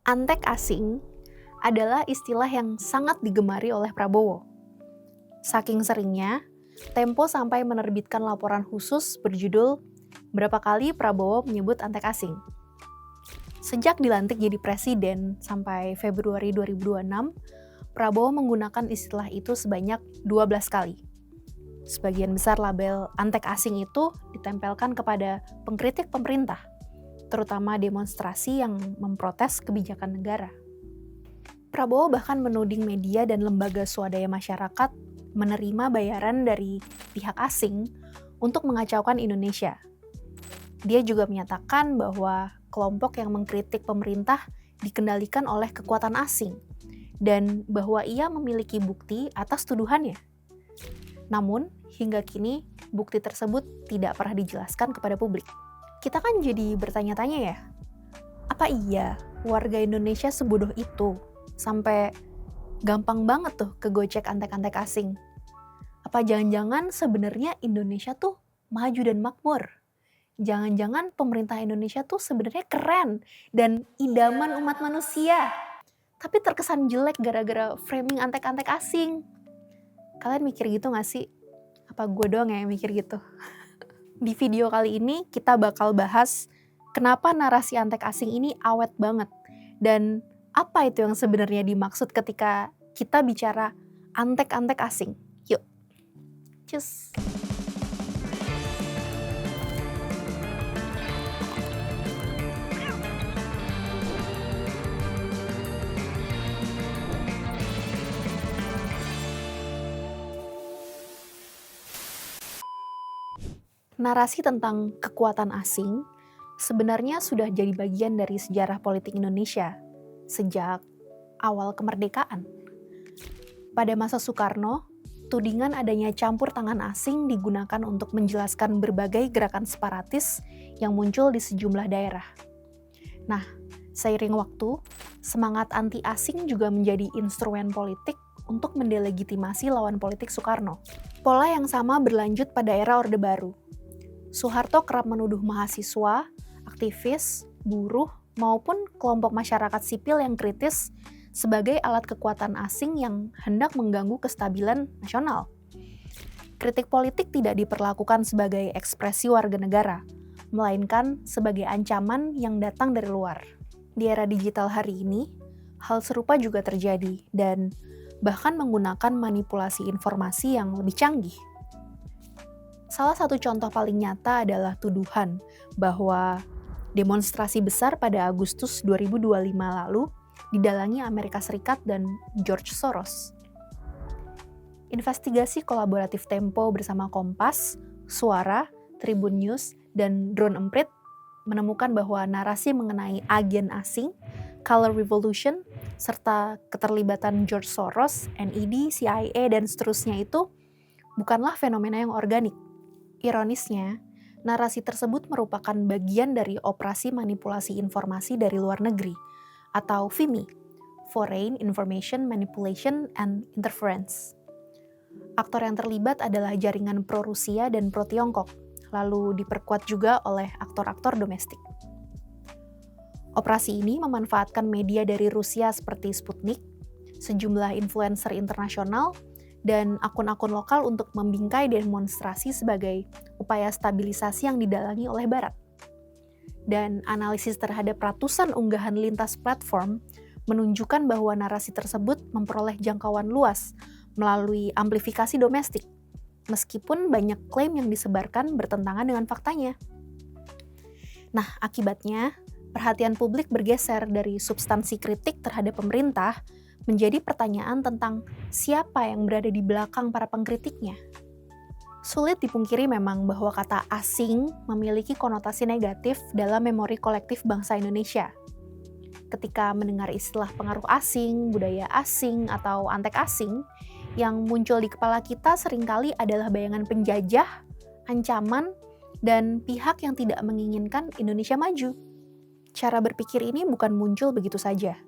Antek asing adalah istilah yang sangat digemari oleh Prabowo. Saking seringnya, Tempo sampai menerbitkan laporan khusus berjudul "Berapa kali Prabowo menyebut antek asing?". Sejak dilantik jadi presiden sampai Februari 2026, Prabowo menggunakan istilah itu sebanyak 12 kali. Sebagian besar label antek asing itu ditempelkan kepada pengkritik pemerintah, terutama demonstrasi yang memprotes kebijakan negara. Prabowo bahkan menuding media dan lembaga swadaya masyarakat menerima bayaran dari pihak asing untuk mengacaukan Indonesia. Dia juga menyatakan bahwa kelompok yang mengkritik pemerintah dikendalikan oleh kekuatan asing dan bahwa ia memiliki bukti atas tuduhannya. Namun, hingga kini bukti tersebut tidak pernah dijelaskan kepada publik. Kita kan jadi bertanya-tanya ya, apa iya warga Indonesia sebodoh itu sampai gampang banget tuh kegocek antek-antek asing? Apa jangan-jangan sebenarnya Indonesia tuh maju dan makmur? Jangan-jangan pemerintah Indonesia tuh sebenarnya keren dan idaman umat manusia, tapi terkesan jelek gara-gara framing antek-antek asing. Kalian mikir gitu gak sih? Apa gue doang ya yang mikir gitu? Di video kali ini kita bakal bahas kenapa narasi antek asing ini awet banget dan apa itu yang sebenarnya dimaksud ketika kita bicara antek-antek asing. Yuk, cus! Narasi tentang kekuatan asing sebenarnya sudah jadi bagian dari sejarah politik Indonesia sejak awal kemerdekaan. Pada masa Soekarno, tudingan adanya campur tangan asing digunakan untuk menjelaskan berbagai gerakan separatis yang muncul di sejumlah daerah. Nah, seiring waktu, semangat anti-asing juga menjadi instrumen politik untuk mendelegitimasi lawan politik Soekarno. Pola yang sama berlanjut pada era Orde Baru. Soeharto kerap menuduh mahasiswa, aktivis, buruh, maupun kelompok masyarakat sipil yang kritis sebagai alat kekuatan asing yang hendak mengganggu kestabilan nasional. Kritik politik tidak diperlakukan sebagai ekspresi warga negara, melainkan sebagai ancaman yang datang dari luar. Di era digital hari ini, hal serupa juga terjadi dan bahkan menggunakan manipulasi informasi yang lebih canggih. Salah satu contoh paling nyata adalah tuduhan bahwa demonstrasi besar pada Agustus 2025 lalu didalangi Amerika Serikat dan George Soros. Investigasi kolaboratif Tempo bersama Kompas, Suara, Tribun News, dan Drone Emprit menemukan bahwa narasi mengenai agen asing, Color Revolution, serta keterlibatan George Soros, NED, CIA, dan seterusnya itu bukanlah fenomena yang organik. Ironisnya, narasi tersebut merupakan bagian dari operasi manipulasi informasi dari luar negeri, atau FIMI, Foreign Information Manipulation and Interference. Aktor yang terlibat adalah jaringan pro-Rusia dan pro-Tiongkok, lalu diperkuat juga oleh aktor-aktor domestik. Operasi ini memanfaatkan media dari Rusia seperti Sputnik, sejumlah influencer internasional, dan akun-akun lokal untuk membingkai demonstrasi sebagai upaya stabilisasi yang didalangi oleh Barat. Dan analisis terhadap ratusan unggahan lintas platform menunjukkan bahwa narasi tersebut memperoleh jangkauan luas melalui amplifikasi domestik, meskipun banyak klaim yang disebarkan bertentangan dengan faktanya. Nah, akibatnya, perhatian publik bergeser dari substansi kritik terhadap pemerintah menjadi pertanyaan tentang siapa yang berada di belakang para pengkritiknya. Sulit dipungkiri memang bahwa kata asing memiliki konotasi negatif dalam memori kolektif bangsa Indonesia. Ketika mendengar istilah pengaruh asing, budaya asing, atau antek asing, yang muncul di kepala kita seringkali adalah bayangan penjajah, ancaman, dan pihak yang tidak menginginkan Indonesia maju. Cara berpikir ini bukan muncul begitu saja.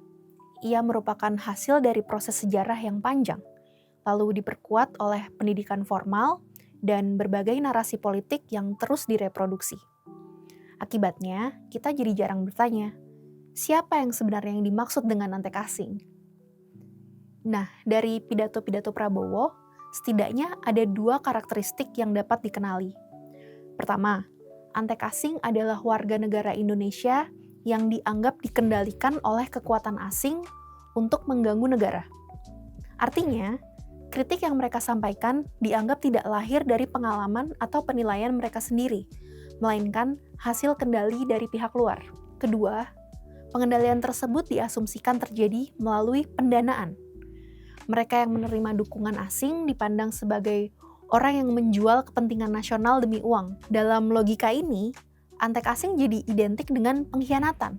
Ia merupakan hasil dari proses sejarah yang panjang, lalu diperkuat oleh pendidikan formal dan berbagai narasi politik yang terus direproduksi. Akibatnya, kita jadi jarang bertanya, Siapa yang sebenarnya yang dimaksud dengan antek asing? Nah, dari pidato-pidato Prabowo, setidaknya ada dua karakteristik yang dapat dikenali. Pertama, antek asing adalah warga negara Indonesia yang dianggap dikendalikan oleh kekuatan asing untuk mengganggu negara. Artinya, kritik yang mereka sampaikan dianggap tidak lahir dari pengalaman atau penilaian mereka sendiri, melainkan hasil kendali dari pihak luar. Kedua, pengendalian tersebut diasumsikan terjadi melalui pendanaan. Mereka yang menerima dukungan asing dipandang sebagai orang yang menjual kepentingan nasional demi uang. Dalam logika ini, antek asing jadi identik dengan pengkhianatan.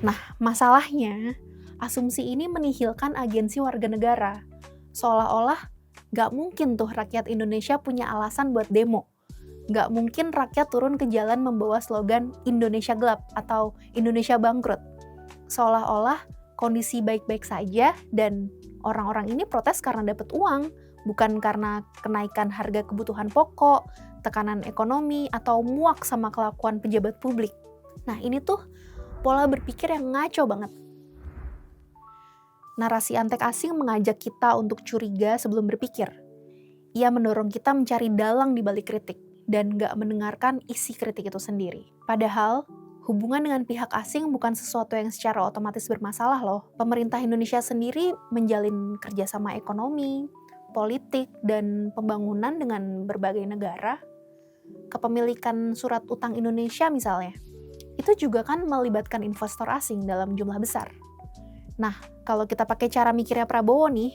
Nah, masalahnya, asumsi ini menihilkan agensi warga negara. Seolah-olah gak mungkin tuh rakyat Indonesia punya alasan buat demo. Gak mungkin rakyat turun ke jalan membawa slogan Indonesia gelap atau Indonesia bangkrut. Seolah-olah kondisi baik-baik saja dan orang-orang ini protes karena dapat uang, bukan karena kenaikan harga kebutuhan pokok, tekanan ekonomi, atau muak sama kelakuan pejabat publik. Nah, ini tuh pola berpikir yang ngaco banget. Narasi antek asing mengajak kita untuk curiga sebelum berpikir. Ia mendorong kita mencari dalang di balik kritik dan gak mendengarkan isi kritik itu sendiri. Padahal, hubungan dengan pihak asing bukan sesuatu yang secara otomatis bermasalah loh. Pemerintah Indonesia sendiri menjalin kerjasama ekonomi, politik, dan pembangunan dengan berbagai negara. Kepemilikan surat utang Indonesia misalnya, itu juga kan melibatkan investor asing dalam jumlah besar. Nah, kalau kita pakai cara mikirnya Prabowo nih,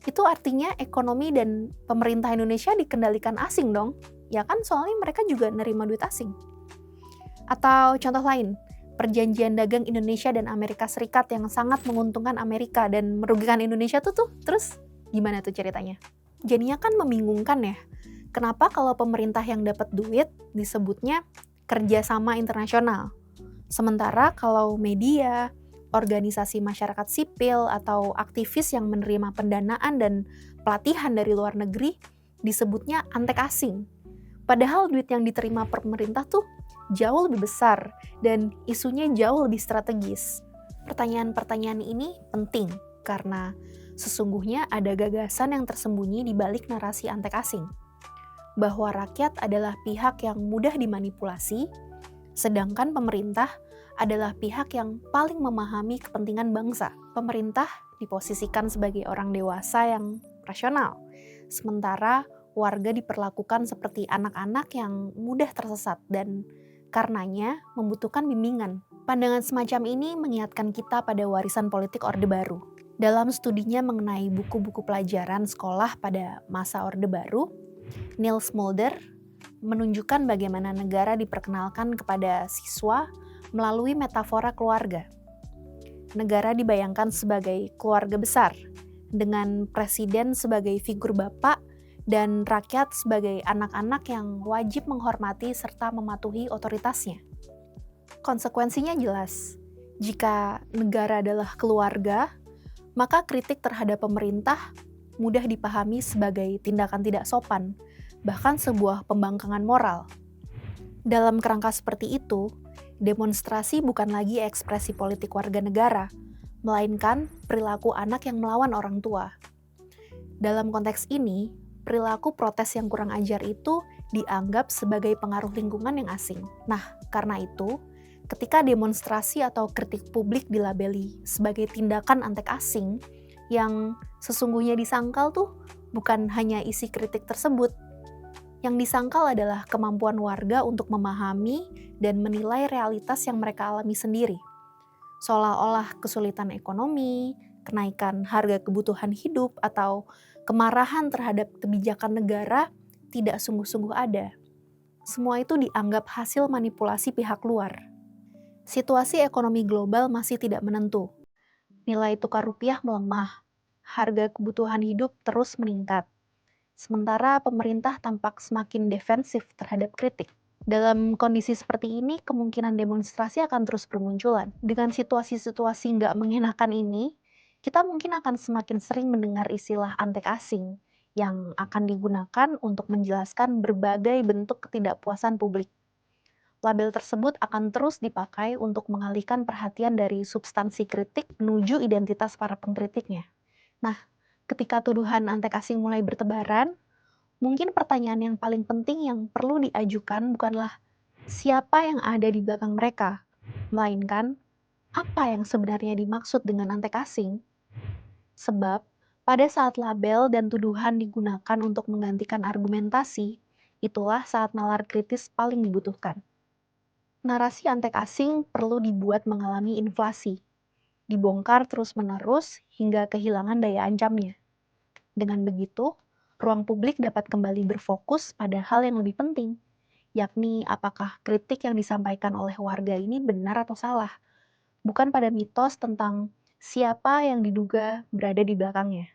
itu artinya ekonomi dan pemerintah Indonesia dikendalikan asing dong. Ya kan, soalnya mereka juga nerima duit asing. Atau contoh lain, perjanjian dagang Indonesia dan Amerika Serikat yang sangat menguntungkan Amerika dan merugikan Indonesia tuh terus gimana tuh ceritanya? Jadinya kan membingungkan ya. Kenapa kalau pemerintah yang dapat duit disebutnya kerjasama internasional? Sementara kalau media, organisasi masyarakat sipil, atau aktivis yang menerima pendanaan dan pelatihan dari luar negeri disebutnya antek asing. Padahal duit yang diterima pemerintah tuh jauh lebih besar dan isunya jauh lebih strategis. Pertanyaan-pertanyaan ini penting karena sesungguhnya ada gagasan yang tersembunyi di balik narasi antek asing. Bahwa rakyat adalah pihak yang mudah dimanipulasi, sedangkan pemerintah adalah pihak yang paling memahami kepentingan bangsa. Pemerintah diposisikan sebagai orang dewasa yang rasional, sementara warga diperlakukan seperti anak-anak yang mudah tersesat dan karenanya membutuhkan bimbingan. Pandangan semacam ini mengingatkan kita pada warisan politik Orde Baru. Dalam studinya mengenai buku-buku pelajaran sekolah pada masa Orde Baru, Niels Mulder menunjukkan bagaimana negara diperkenalkan kepada siswa melalui metafora keluarga. Negara dibayangkan sebagai keluarga besar, dengan presiden sebagai figur bapak dan rakyat sebagai anak-anak yang wajib menghormati serta mematuhi otoritasnya. Konsekuensinya jelas. Jika negara adalah keluarga, maka kritik terhadap pemerintah mudah dipahami sebagai tindakan tidak sopan, bahkan sebuah pembangkangan moral. Dalam kerangka seperti itu, demonstrasi bukan lagi ekspresi politik warga negara, melainkan perilaku anak yang melawan orang tua. Dalam konteks ini, perilaku protes yang kurang ajar itu dianggap sebagai pengaruh lingkungan yang asing. Nah, karena itu, ketika demonstrasi atau kritik publik dilabeli sebagai tindakan antek asing, yang sesungguhnya disangkal tuh bukan hanya isi kritik tersebut. Yang disangkal adalah kemampuan warga untuk memahami dan menilai realitas yang mereka alami sendiri. Seolah-olah kesulitan ekonomi, kenaikan harga kebutuhan hidup, atau kemarahan terhadap kebijakan negara tidak sungguh-sungguh ada. Semua itu dianggap hasil manipulasi pihak luar. Situasi ekonomi global masih tidak menentu. Nilai tukar rupiah melemah, harga kebutuhan hidup terus meningkat. Sementara pemerintah tampak semakin defensif terhadap kritik. Dalam kondisi seperti ini, kemungkinan demonstrasi akan terus bermunculan. Dengan situasi-situasi nggak mengenakan ini, kita mungkin akan semakin sering mendengar istilah antek asing yang akan digunakan untuk menjelaskan berbagai bentuk ketidakpuasan publik. Label tersebut akan terus dipakai untuk mengalihkan perhatian dari substansi kritik menuju identitas para pengkritiknya. Nah, ketika tuduhan antek asing mulai bertebaran, mungkin pertanyaan yang paling penting yang perlu diajukan bukanlah siapa yang ada di belakang mereka, melainkan apa yang sebenarnya dimaksud dengan antek asing. Sebab, pada saat label dan tuduhan digunakan untuk menggantikan argumentasi, itulah saat nalar kritis paling dibutuhkan. Narasi antek asing perlu dibuat mengalami inflasi, dibongkar terus-menerus hingga kehilangan daya ancamnya. Dengan begitu, ruang publik dapat kembali berfokus pada hal yang lebih penting, yakni apakah kritik yang disampaikan oleh warga ini benar atau salah, bukan pada mitos tentang siapa yang diduga berada di belakangnya.